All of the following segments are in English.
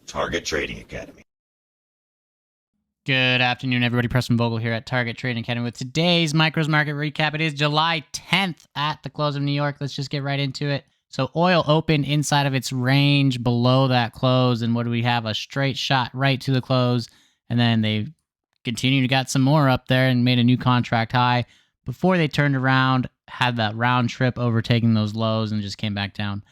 Target Trading Academy. Good afternoon, everybody. Preston Vogl here at Target Trading Academy with today's Micros Market Recap. It is July 10th at the close of New York. Let's just get right into it. So oil opened inside of its range below that close. And what do we have? A straight shot right to the close. And then they continued to got some more up there and made a new contract high before they turned around, had that round trip overtaking those lows and just came back down.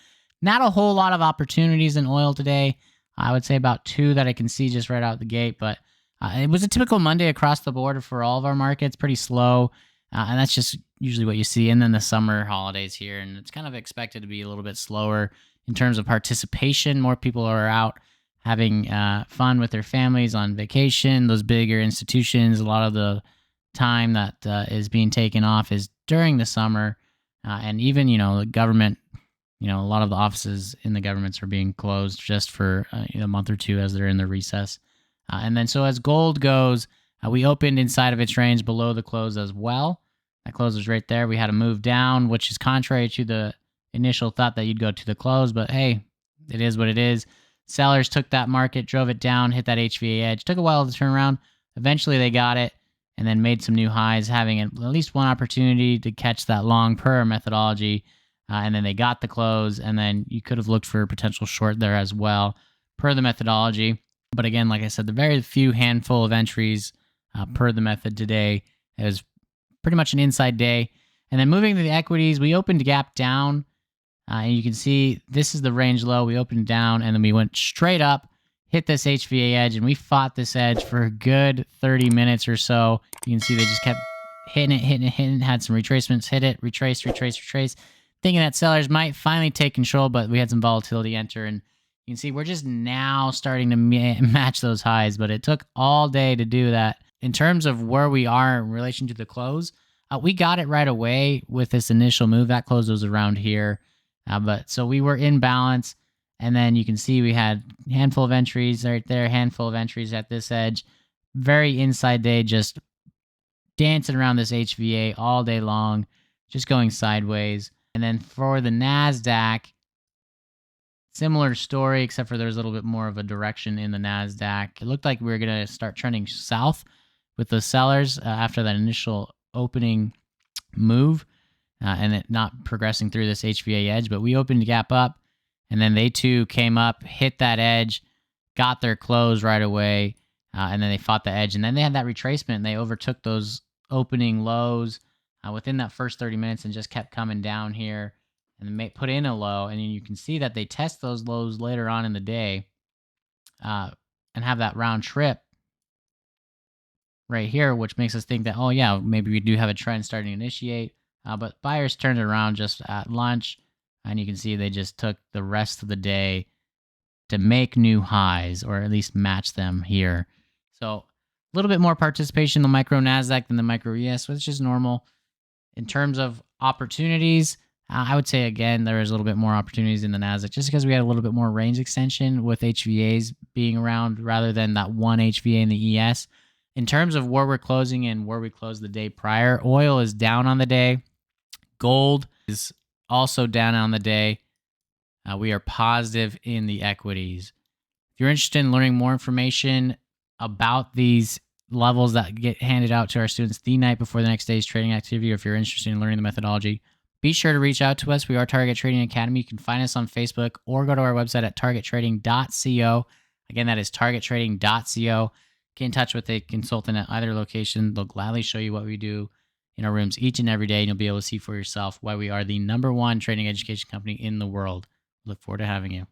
Not a whole lot of opportunities in oil today. I would say about two that I can see just right out the gate, but it was a typical Monday across the board for all of our markets, pretty slow, and that's just usually what you see. And then the summer holidays here, and it's kind of expected to be a little bit slower in terms of participation. More people are out having fun with their families on vacation. Those bigger institutions, a lot of the time that is being taken off is during the summer, and even, the government, a lot of the offices in the governments are being closed just for a month or two as they're in the recess. And then so as gold goes, we opened inside of its range below the close as well. That close was right there. We had a move down, which is contrary to the initial thought that you'd go to the close, but hey, it is what it is. Sellers took that market, drove it down, hit that HVA edge. Took a while to turn around. Eventually they got it and then made some new highs, having at least one opportunity to catch that long per methodology. And then they got the close, and then you could have looked for a potential short there as well per the methodology. But again, like I said, the very few handful of entries per the method today. It was pretty much an inside day. And then moving to the equities, we opened gap down. And you can see this is the range low. We opened down, and then we went straight up, hit this HVA edge, and we fought this edge for a good 30 minutes or so. You can see they just kept hitting it, had some retracements, hit it, retrace, thinking that sellers might finally take control, but we had some volatility enter, and you can see we're just now starting to match those highs, but it took all day to do that. In terms of where we are in relation to the close, we got it right away with this initial move. That close was around here, but so we were in balance, and then you can see we had a handful of entries right there, handful of entries at this edge. Very inside day, just dancing around this HVA all day long, just going sideways. And then for the NASDAQ, similar story, except for there's a little bit more of a direction in the NASDAQ. It looked like we were going to start trending south with the sellers after that initial opening move and it not progressing through this HVA edge. But we opened the gap up, and then they too came up, hit that edge, got their close right away, and then they fought the edge. And then they had that retracement, and they overtook those opening lows within that first 30 minutes and just kept coming down here and put in a low. And you can see that they test those lows later on in the day and have that round trip right here, which makes us think that, oh yeah, maybe we do have a trend starting to initiate. But buyers turned it around just at lunch, and you can see they just took the rest of the day to make new highs, or at least match them here. So a little bit more participation in the micro NASDAQ than the micro ES, which is normal. In terms of opportunities, I would say, again, there is a little bit more opportunities in the NASDAQ just because we had a little bit more range extension with HVAs being around rather than that one HVA in the ES. In terms of where we're closing and where we closed the day prior, oil is down on the day. Gold is also down on the day. We are positive in the equities. If you're interested in learning more information about these levels that get handed out to our students the night before the next day's trading activity, or if you're interested in learning the methodology, be sure to reach out to us. We are Target Trading Academy. You can find us on Facebook or go to our website at targettrading.co. Again, that is targettrading.co. Get in touch with a consultant at either location. They'll gladly show you what we do in our rooms each and every day, and you'll be able to see for yourself why we are the #1 trading education company in the world. Look forward to having you.